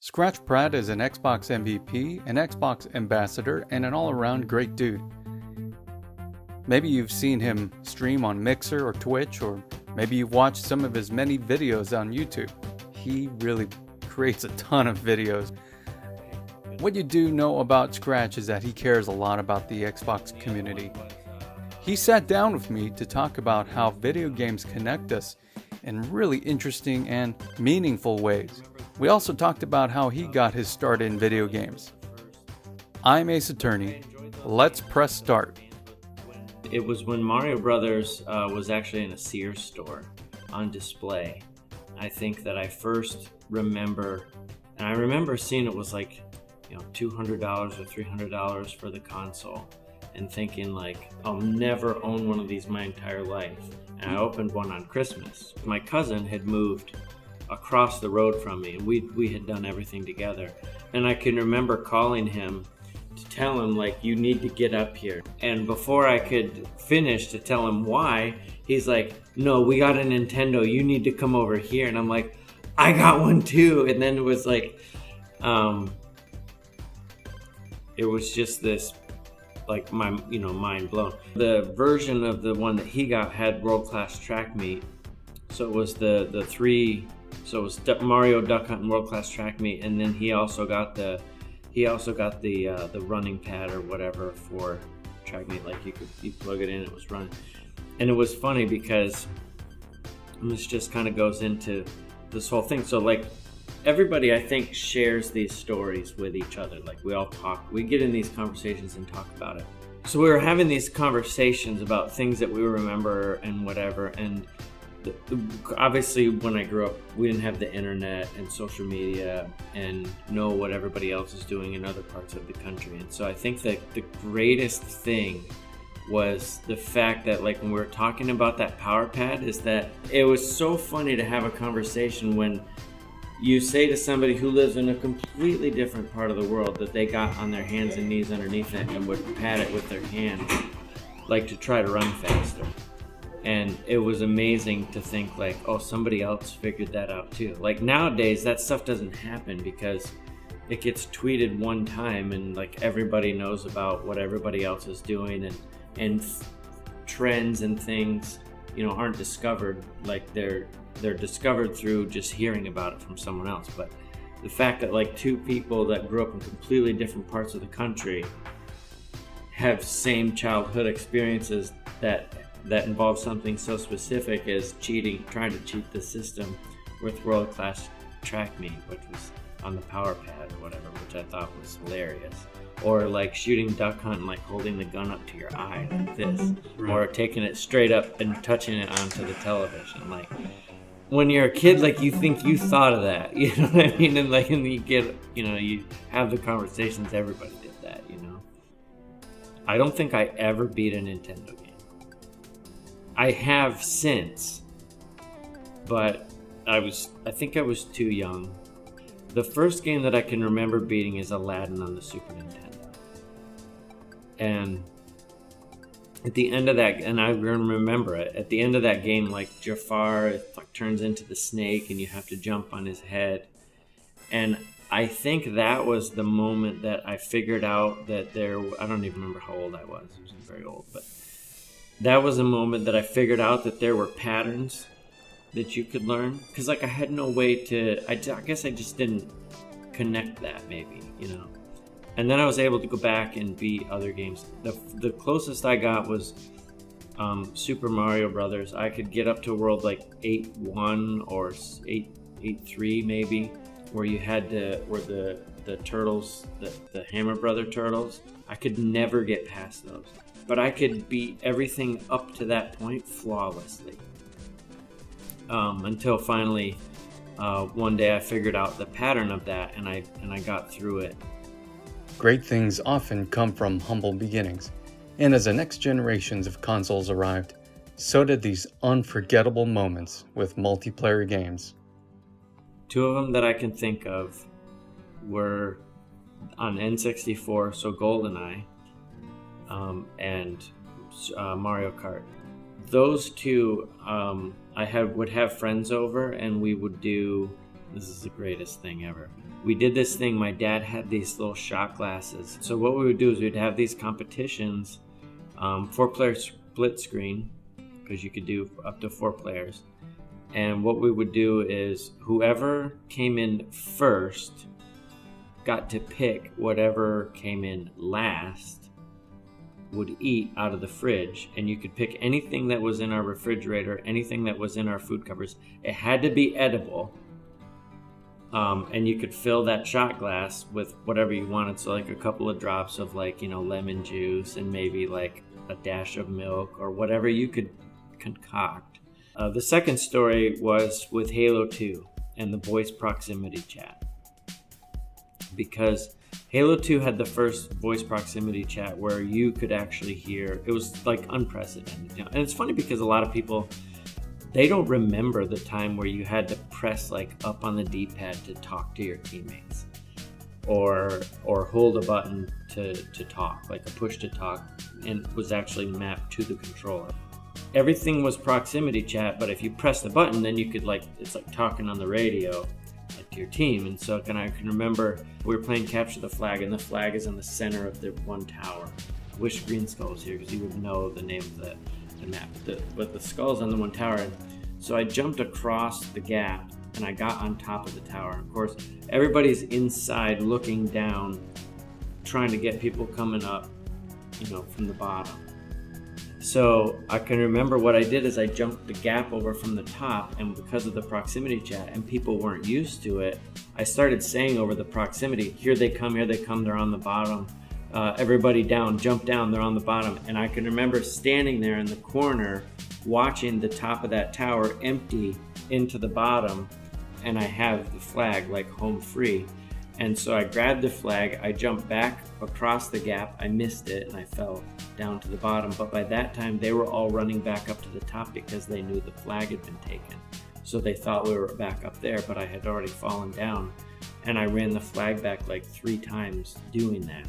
Scratch Pratt is an Xbox MVP, an Xbox ambassador, and an all-around great dude. Maybe you've seen him stream on Mixer or Twitch, or maybe you've watched some of his many videos on YouTube. He really creates a ton of videos. What you do know about Scratch is that he cares a lot about the Xbox community. He sat down with me to talk about how video games connect us in really interesting and meaningful ways. We also talked about how he got his start in video games. I'm Ace Attorney. Let's press start. It was when Mario Brothers was actually in a Sears store on display. I think that I first remember, and I remember seeing it was like, $200 or $300 for the console, and thinking like, I'll never own one of these my entire life. And I opened one on Christmas. My cousin had moved across the road from me, and we had done everything together. And I can remember calling him to tell him, like, you need to get up here. And before I could finish to tell him why, he's like, no, we got a Nintendo, you need to come over here. And I'm like, I got one too. And then it was like, it was just this, like, my mind blown. The version of the one that he got had world-class track meet. So it was the three. So it was Mario, Duck Hunt, and World Class Track Meet, and then he also got the running pad or whatever for track meet. Like you plug it in, it was running, and it was funny because this just kind of goes into this whole thing. So like everybody, I think, shares these stories with each other. Like we get in these conversations and talk about it. So we were having these conversations about things that we remember and whatever, and obviously when I grew up, we didn't have the internet and social media and know what everybody else is doing in other parts of the country. And so I think that the greatest thing was the fact that, like, when we were talking about that power pad, is that it was so funny to have a conversation when you say to somebody who lives in a completely different part of the world that they got on their hands and knees underneath it and would pat it with their hands, like, to try to run faster. And it was amazing to think, like, oh, somebody else figured that out too. Like, nowadays, that stuff doesn't happen because it gets tweeted one time and, like, everybody knows about what everybody else is doing, and trends and things, aren't discovered. Like, they're discovered through just hearing about it from someone else. But the fact that, like, two people that grew up in completely different parts of the country have same childhood experiences that involves something so specific as trying to cheat the system with world-class track meet, which was on the power pad or whatever, which I thought was hilarious. Or like shooting Duck Hunt and like holding the gun up to your eye like this, or taking it straight up and touching it onto the television. Like, when you're a kid, like, you think you thought of that, you know what I mean? And like, and you get, you have the conversations, everybody did that, I don't think I ever beat a Nintendo game. I have since, but I think I was too young. The first game that I can remember beating is Aladdin on the Super Nintendo. And at the end of that, and I remember it, at the end of that game, like, Jafar, like, turns into the snake and you have to jump on his head. And I think that was the moment that I figured out that I don't even remember how old I was. I wasn't very old, but that was a moment that I figured out that there were patterns that you could learn. Because, like, I had no way to, I guess I just didn't connect that, maybe, And then I was able to go back and beat other games. The closest I got was Super Mario Brothers. I could get up to a world like 8-1 or 8-3 maybe, where you had where the turtles, the Hammer Brother turtles, I could never get past those. But I could beat everything up to that point flawlessly. Until finally, one day I figured out the pattern of that, and I got through it. Great things often come from humble beginnings. And as the next generations of consoles arrived, so did these unforgettable moments with multiplayer games. Two of them that I can think of were on N64, so GoldenEye, and Mario Kart. Those two, I would have friends over, and we would do, this is the greatest thing ever, we did this thing. My dad had these little shot glasses. So what we would do is we'd have these competitions, 4-player split screen, because you could do up to 4 players. And what we would do is whoever came in first got to pick whatever came in last would eat out of the fridge. And you could pick anything that was in our refrigerator, anything that was in our food cupboards. It had to be edible. And you could fill that shot glass with whatever you wanted. So like a couple of drops of like, lemon juice and maybe like a dash of milk or whatever you could concoct. The second story was with Halo 2 and the voice proximity chat. Because Halo 2 had the first voice proximity chat where you could actually hear, it was like unprecedented. And it's funny because a lot of people, they don't remember the time where you had to press like up on the D-pad to talk to your teammates, or hold a button to talk, like a push to talk, and was actually mapped to the controller. Everything was proximity chat, but if you press the button, then you could it's like talking on the radio, like to your team. And so I can remember we were playing Capture the Flag, and the flag is in the center of the one tower. I wish Green Skull was here because he would know the name of the map, but the skull's on the one tower. And so I jumped across the gap and I got on top of the tower. Of course, everybody's inside looking down, trying to get people coming up, from the bottom. So I can remember what I did is I jumped the gap over from the top, and because of the proximity chat and people weren't used to it, I started saying over the proximity, here they come, they're on the bottom. Everybody down, jump down, they're on the bottom. And I can remember standing there in the corner watching the top of that tower empty into the bottom, and I have the flag like home free. And so I grabbed the flag, I jumped back across the gap, I missed it, and I fell down to the bottom. But by that time, they were all running back up to the top because they knew the flag had been taken. So they thought we were back up there, but I had already fallen down. And I ran the flag back like 3 times doing that.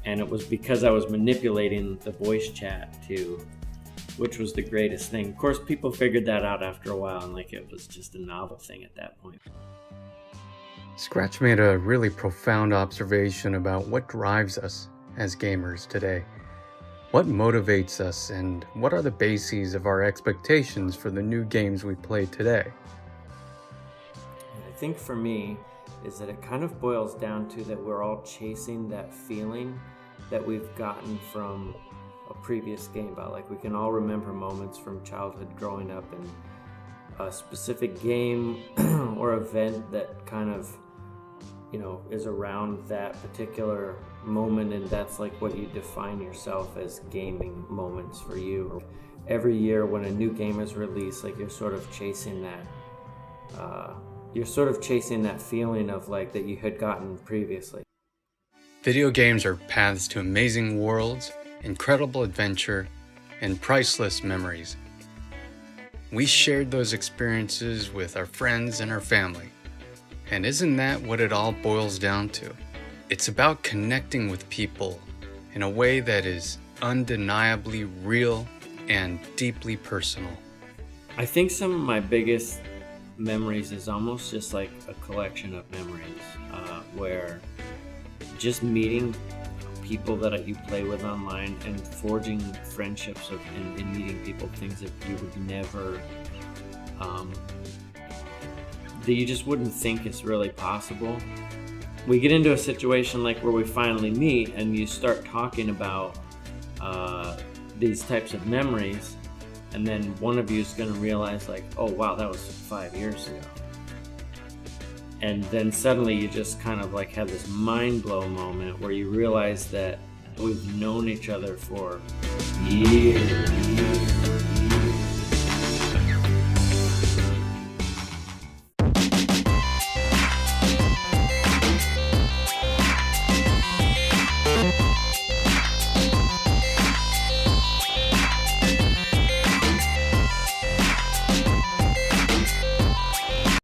And it was because I was manipulating the voice chat too, which was the greatest thing. Of course, people figured that out after a while, and it was just a novel thing at that point. Scratch made a really profound observation about what drives us as gamers today. What motivates us, and what are the bases of our expectations for the new games we play today? I think for me is that it kind of boils down to that we're all chasing that feeling that we've gotten from a previous game. We can all remember moments from childhood growing up in a specific game or event that kind of is around that particular moment, and that's like what you define yourself as gaming moments for you. Every year when a new game is released, you're sort of chasing that feeling of that you had gotten previously. Video games are paths to amazing worlds, incredible adventure, and priceless memories. We shared those experiences with our friends and our family. And isn't that what it all boils down to? It's about connecting with people in a way that is undeniably real and deeply personal. I think some of my biggest memories is almost just like a collection of memories where just meeting people that you play with online and forging friendships and meeting people, things that you would never that you just wouldn't think is really possible. We get into a situation where we finally meet and you start talking about these types of memories, and then one of you is going to realize oh wow, that was 5 years ago. And then suddenly you just kind of have this mind blow moment where you realize that we've known each other for years.